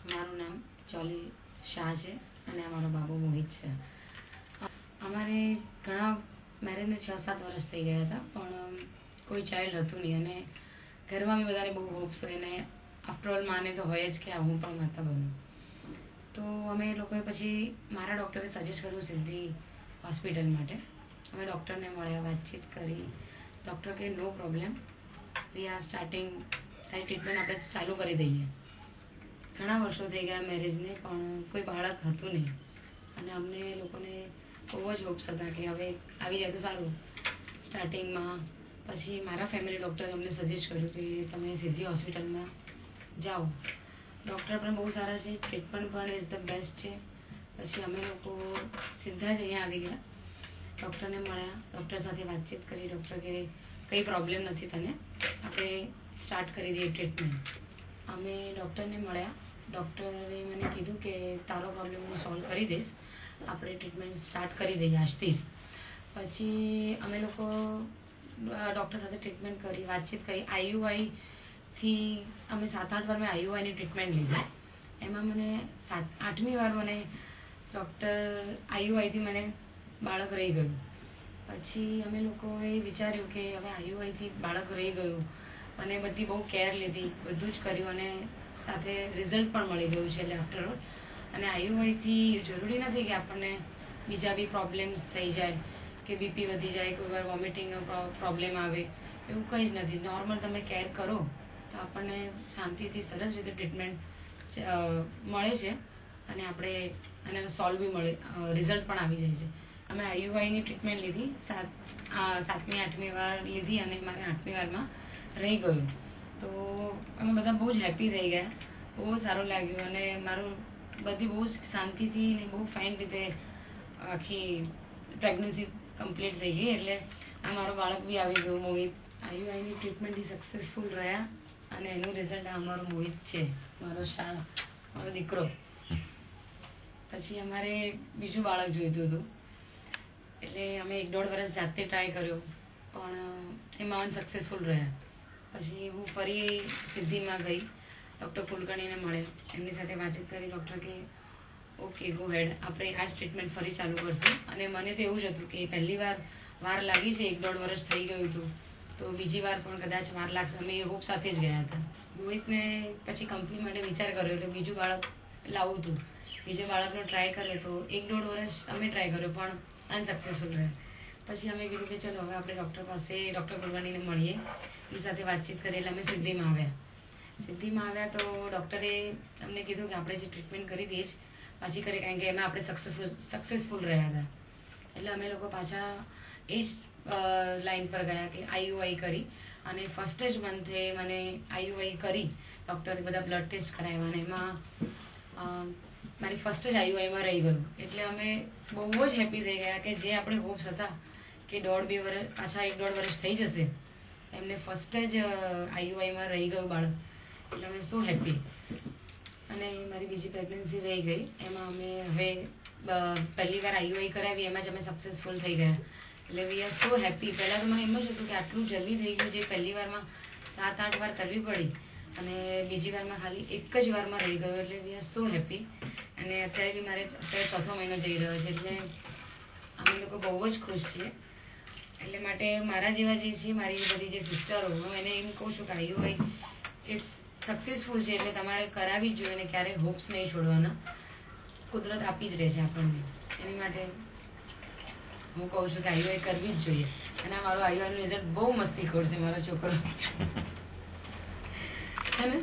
મારું નામ ચોલી શાહ છે અને અમારો બાબુ મોહિત છે. અમારે ઘણા મેરેજને 6-7 વર્ષ થઈ ગયા હતા, પણ કોઈ ચાઇલ્ડ હતું નહીં અને ઘરમાં બધાને બહુ હોપ્સ હોય અને આફ્ટરઓલ માને તો હોય જ કે હું પણ માતા બનું. તો અમે લોકોએ પછી મારા ડૉક્ટરે સજેસ્ટ કર્યું સિદ્ધિ હોસ્પિટલ માટે. અમે ડૉક્ટરને મળ્યા, વાતચીત કરી. ડૉક્ટર કે નો પ્રોબ્લેમ, વી આર સ્ટાર્ટિંગ, તારી ટ્રીટમેન્ટ આપણે ચાલુ કરી દઈએ. ઘણા વર્ષો થઈ ગયા મેરેજને, પણ કોઈ બાળક હતું નહીં અને અમને લોકોને બહુ જ હોપ્સ હતા કે હવે આવી જાય તો સારું. સ્ટાર્ટિંગમાં પછી મારા ફેમિલી ડૉક્ટરે અમને સજેસ્ટ કર્યું કે તમે સિદ્ધિ હોસ્પિટલમાં જાઓ. ડૉક્ટર પણ બહુ સારા છે, ટ્રીટમેન્ટ પણ ઇઝ ધ બેસ્ટ છે. પછી અમે લોકો સીધા જ અહીંયા આવી ગયા, ડૉક્ટરને મળ્યા, ડૉક્ટર સાથે વાતચીત કરી. ડૉક્ટર કે કંઈ પ્રોબ્લેમ નથી તને, આપણે સ્ટાર્ટ કરી દઈએ ટ્રીટમેન્ટ. અમે ડૉક્ટરને મળ્યા, ડૉક્ટરે મને કીધું કે તારો પ્રોબ્લેમ હું સોલ્વ કરી દઈશ, આપણે ટ્રીટમેન્ટ સ્ટાર્ટ કરી દઈએ આજથી જ. પછી અમે લોકો ડૉક્ટર સાથે ટ્રીટમેન્ટ કરી, વાતચીત કરી. IUIથી અમે 7-8 વાર મેં IUIની ટ્રીટમેન્ટ લીધી. એમાં મને 8મી વાર મને ડૉક્ટર IUIથી મને બાળક રહી ગયું. પછી અમે લોકોએ વિચાર્યું કે હવે IUIથી બાળક રહી ગયું અને બધી બહુ કેર લીધી, બધું જ કર્યું અને સાથે રિઝલ્ટ પણ મળી ગયું છે એટલે આફ્ટરઓલ. અને IUIથી જરૂરી નથી કે આપણને બીજા બી પ્રોબ્લેમ્સ થઈ જાય કે બીપી વધી જાય, કોઈ વાર વોમિટિંગનો પ્રોબ્લેમ આવે, એવું કંઈ જ નથી. નોર્મલ તમે કેર કરો તો આપણને શાંતિથી સરસ રીતે ટ્રીટમેન્ટ મળે છે અને આપણે અને સોલ્વ બી મળે, રિઝલ્ટ પણ આવી જાય છે. અમે IUIની ટ્રીટમેન્ટ લીધી, 7મી-8મી વાર લીધી અને મારે 8મી વારમાં રહી ગયું. તો અમે બધા બહુ જ હેપી થઈ ગયા, બહુ સારું લાગ્યું અને મારું બધી બહુ જ શાંતિથી ને બહુ ફાઇન રીતે આખી પ્રેગ્નન્સી કમ્પ્લીટ થઈ ગઈ. એટલે આ મારો બાળક બી આવી ગયું, મોહિત. IUIની ટ્રીટમેન્ટથી સક્સેસફુલ રહ્યા અને એનું રિઝલ્ટ આ અમારો મોહિત છે, મારો શાહ, મારો દીકરો. પછી અમારે બીજું બાળક જોઈતું હતું એટલે અમે 1-1.5 વર્ષ જાતે ટ્રાય કર્યો, પણ એમાં અનસક્સેસફુલ રહ્યા. પછી હું ફરી સિદ્ધિમાં ગઈ, ડૉક્ટર કુલકર્ણીને મળ્યા, એમની સાથે વાતચીત કરી. ડૉક્ટર કે ઓકે ગો હેડ, આપણે આ જ ટ્રીટમેન્ટ ફરી ચાલુ કરશું. અને મને તો એવું જ હતું કે પહેલી વાર લાગી છે, 1-1.5 વર્ષ થઈ ગયું હતું, તો બીજી વાર પણ કદાચ વાર લાગશે. અમે એ હોપ સાથે જ ગયા હતા. મોહિતને પછી કંપની માટે વિચાર કર્યો એટલે બીજું બાળક લાવવું હતું. બીજા બાળકનો ટ્રાય કર્યો તો 1-1.5 વર્ષ અમે ટ્રાય કર્યો પણ અનસક્સેસફુલ રહ્યા. પછી અમે કીધું કે ચલો હવે આપણે ડૉક્ટર પાસે, ડૉક્ટર કુલકર્ણીને મળીએ, એની સાથે વાતચીત કરી. એટલે અમે સિદ્ધિમાં આવ્યા તો ડૉક્ટરે અમને કીધું કે આપણે જે ટ્રીટમેન્ટ કરી દઈએ જ પાછી કરીએ, કારણ કે એમાં આપણે સક્સેસફુલ રહ્યા હતા. એટલે અમે લોકો પાછા એ જ લાઈન પર ગયા કે IUI કરી. અને ફર્સ્ટ જ મંથે મને IUI કરી, ડૉક્ટરે બધા બ્લડ ટેસ્ટ કરાવ્યા અને એમાં મારી ફર્સ્ટ જ IUIમાં રહી ગયું. એટલે અમે બહુ જ હેપી થઈ ગયા કે જે આપણે હોપ્સ હતા કે 1.5-2 વર્ષ પાછા 1-1.5 વર્ષ થઈ જશે, એમને ફર્સ્ટ જ IUIમાં રહી ગયું બાળક. એટલે અમે સો હેપી. અને મારી બીજી પ્રેગ્નન્સી રહી ગઈ, એમાં અમે હવે પહેલી વાર IUI કરાવી, એમાં જ અમે સક્સેસફુલ થઈ ગયા. એટલે વી આર સો હેપી. પહેલાં તો મને એમ જ હતું કે આટલું જલ્દી થઈ ગયું, જે પહેલી વારમાં 7-8 વાર કરવી પડી અને બીજી વારમાં ખાલી એક જ વારમાં રહી ગયો. એટલે વી આર સો હેપી. અને અત્યારે બી મારે અત્યારે 4થો મહિનો જઈ રહ્યો છે, એટલે અમે લોકો બહુ જ ખુશ છીએ. એટલે માટે મારા જેવા જે છે, મારી બધી જે સિસ્ટરો, હું એને એમ કહું છું કે IUI ઇટ્સ સક્સેસફુલ છે, એટલે તમારે કરાવી જ જોઈએ અને ક્યારેય હોપ્સ નહીં છોડવાના. કુદરત આપી જ રહે છે આપણને. એની માટે હું કહું છું કે IUI કરવી જ જોઈએ. અને મારો IUIનું રિઝલ્ટ બહુ મસ્તીખોર છે મારો છોકરો, હે ને.